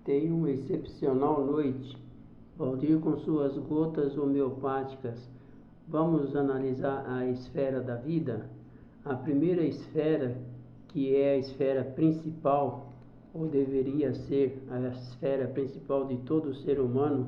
Tenha uma excepcional noite. Valdir com suas gotas homeopáticas. Vamos analisar a esfera da vida? A primeira esfera, que é a esfera principal, ou deveria ser a esfera principal de todo ser humano,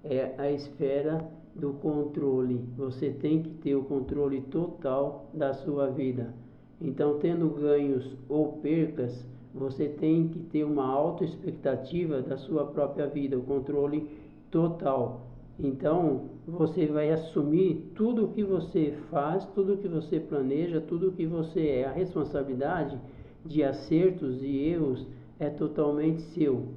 é a esfera do controle. Você tem que ter o controle total da sua vida. Então, tendo ganhos ou percas, você tem que ter uma autoexpectativa da sua própria vida, o controle total. Então, você vai assumir tudo o que você faz, tudo o que você planeja, tudo o que você é. A responsabilidade de acertos e erros é totalmente seu.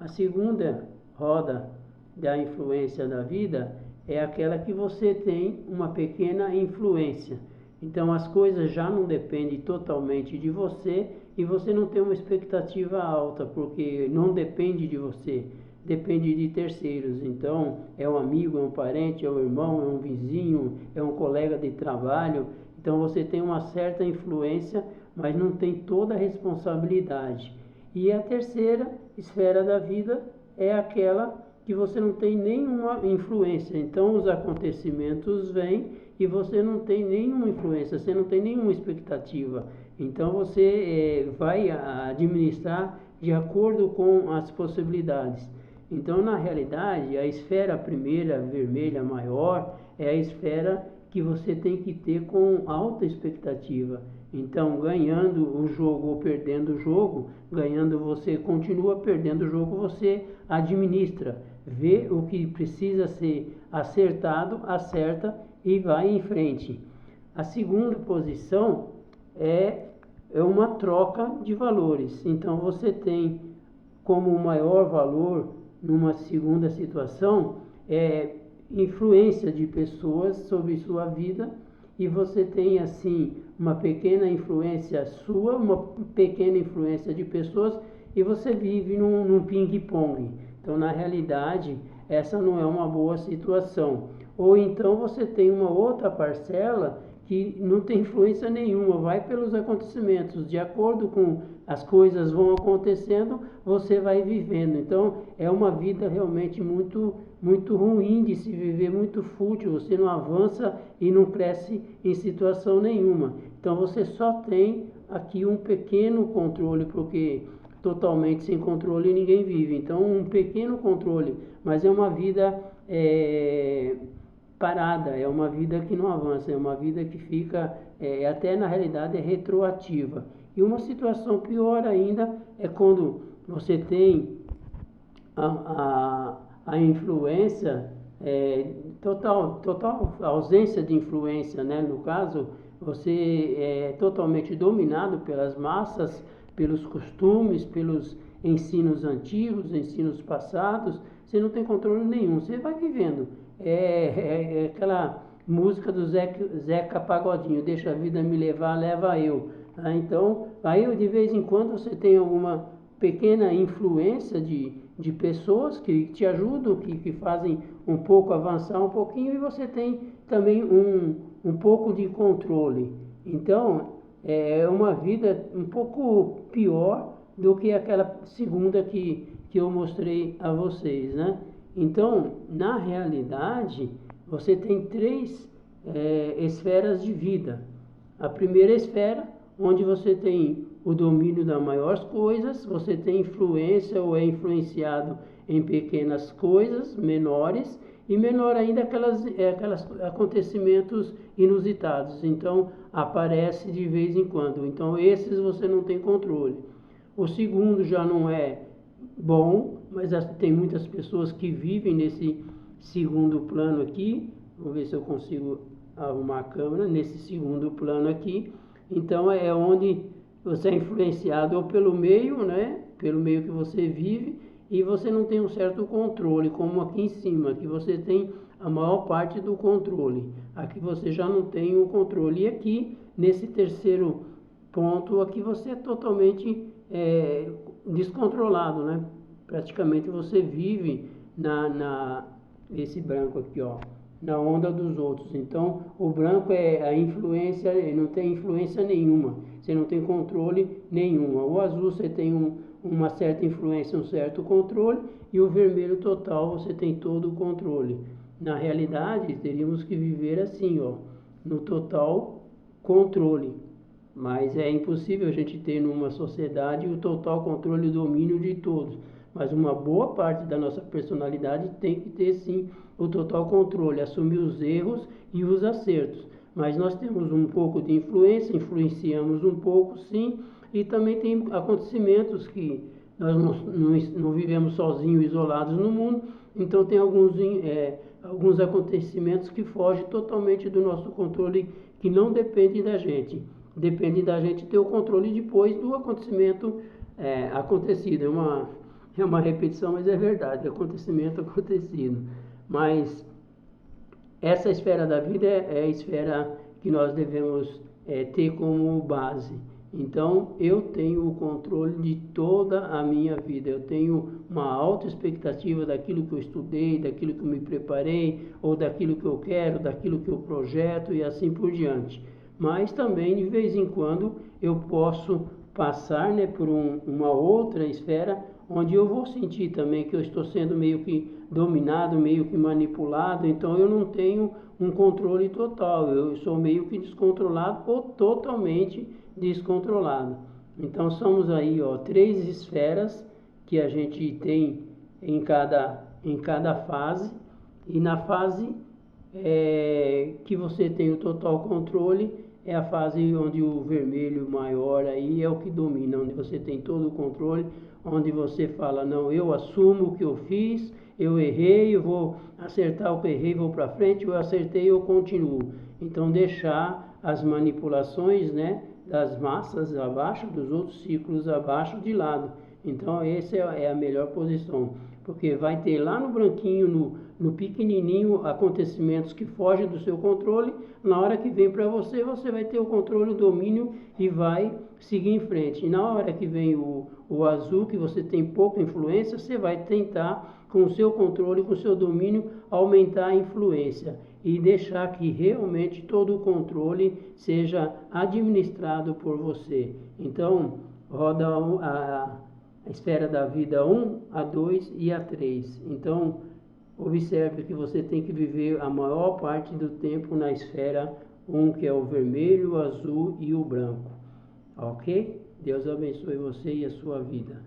A segunda roda da influência da vida é aquela que você tem uma pequena influência. Então as coisas já não dependem totalmente de você e você não tem uma expectativa alta, porque não depende de você, depende de terceiros. Então é um amigo, é um parente, é um irmão, é um vizinho, é um colega de trabalho. Então você tem uma certa influência, mas não tem toda a responsabilidade. E a terceira esfera da vida é aquela que você não tem nenhuma influência. Então os acontecimentos vêm e você não tem nenhuma influência, você não tem nenhuma expectativa. Então você vai administrar de acordo com as possibilidades. Então, na realidade, a esfera primeira, vermelha, maior, é a esfera que você tem que ter com alta expectativa. Então, ganhando o jogo ou perdendo o jogo, ganhando você continua, perdendo o jogo você administra, vê o que precisa ser acertado, acerta e vai em frente. A segunda posição é uma troca de valores. Então você tem como maior valor numa segunda situação influência de pessoas sobre sua vida, e você tem assim uma pequena influência sua, uma pequena influência de pessoas, e você vive num ping-pong. Então na realidade essa não é uma boa situação. Ou então você tem uma outra parcela que não tem influência nenhuma, vai pelos acontecimentos, de acordo com as coisas vão acontecendo, você vai vivendo. Então é uma vida realmente muito ruim de se viver, muito fútil, você não avança e não cresce em situação nenhuma. Então você só tem aqui um pequeno controle, porque totalmente sem controle ninguém vive. Então um pequeno controle, mas é uma vida parada, é uma vida que não avança, é uma vida que fica, até na realidade é retroativa. E uma situação pior ainda é quando você tem a influência, total ausência de influência, né? No caso, você é totalmente dominado pelas massas, pelos costumes, pelos ensinos antigos, ensinos passados, você não tem controle nenhum, você vai vivendo. É aquela música do Zeca Pagodinho, deixa a vida me levar, leva eu. Então, aí de vez em quando você tem alguma pequena influência de pessoas que te ajudam, que fazem um pouco avançar um pouquinho, e você tem também um pouco de controle. Então, é uma vida um pouco pior do que aquela segunda que eu mostrei a vocês, né? Então, na realidade, você tem três esferas de vida. A primeira esfera, onde você tem o domínio das maiores coisas, você tem influência ou é influenciado em pequenas coisas menores, e menor ainda aquelas acontecimentos inusitados. Então, aparece de vez em quando. Então, esses você não tem controle. O segundo já não é bom, mas tem muitas pessoas que vivem nesse segundo plano aqui. Vamos ver se eu consigo arrumar a câmera. Nesse segundo plano aqui, então é onde você é influenciado ou pelo meio, né? Pelo meio que você vive, e você não tem um certo controle, como aqui em cima, que você tem a maior parte do controle. Aqui você já não tem o controle. E aqui, nesse terceiro ponto, aqui você é totalmente descontrolado, né? Praticamente você vive esse branco aqui, ó, na onda dos outros. Então o branco é a influência, não tem influência nenhuma, você não tem controle nenhuma. O azul você tem uma certa influência, um certo controle, e o vermelho total você tem todo o controle. Na realidade, teríamos que viver assim, ó, no total controle. Mas é impossível a gente ter numa sociedade o total controle e o domínio de todos. Mas uma boa parte da nossa personalidade tem que ter sim o total controle, assumir os erros e os acertos. Mas nós temos um pouco de influência, influenciamos um pouco sim, e também tem acontecimentos que nós não vivemos sozinhos, isolados no mundo, então tem alguns acontecimentos que fogem totalmente do nosso controle, que não dependem da gente. Depende da gente ter o controle depois do acontecimento acontecido. É uma repetição, mas é verdade, acontecimento acontecido. Mas essa esfera da vida é a esfera que nós devemos ter como base. Então, eu tenho o controle de toda a minha vida. Eu tenho uma alta expectativa daquilo que eu estudei, daquilo que eu me preparei, ou daquilo que eu quero, daquilo que eu projeto e assim por diante. Mas também, de vez em quando, eu posso passar, né, por uma outra esfera, onde eu vou sentir também que eu estou sendo meio que dominado, meio que manipulado, então eu não tenho um controle total, eu sou meio que descontrolado ou totalmente descontrolado. Então somos aí, ó, 3 esferas que a gente tem em cada fase, e na fase que você tem o total controle é a fase onde o vermelho maior aí é o que domina, onde você tem todo o controle, onde você fala, não, eu assumo o que eu fiz, eu errei, eu vou acertar o que errei, vou para frente, eu acertei, eu continuo. Então deixar as manipulações, né, das massas abaixo, dos outros ciclos abaixo, de lado. Então essa é a melhor posição, porque vai ter lá no branquinho, no pequenininho, acontecimentos que fogem do seu controle. Na hora que vem para você, você vai ter o controle, o domínio e vai seguir em frente. E na hora que vem o azul, que você tem pouca influência, você vai tentar, com o seu controle, com o seu domínio, aumentar a influência e deixar que realmente todo o controle seja administrado por você. Então, roda a esfera da vida 1, a 2 e a 3. Então, observe que você tem que viver a maior parte do tempo na esfera 1, que é o vermelho, o azul e o branco. Ok? Deus abençoe você e a sua vida.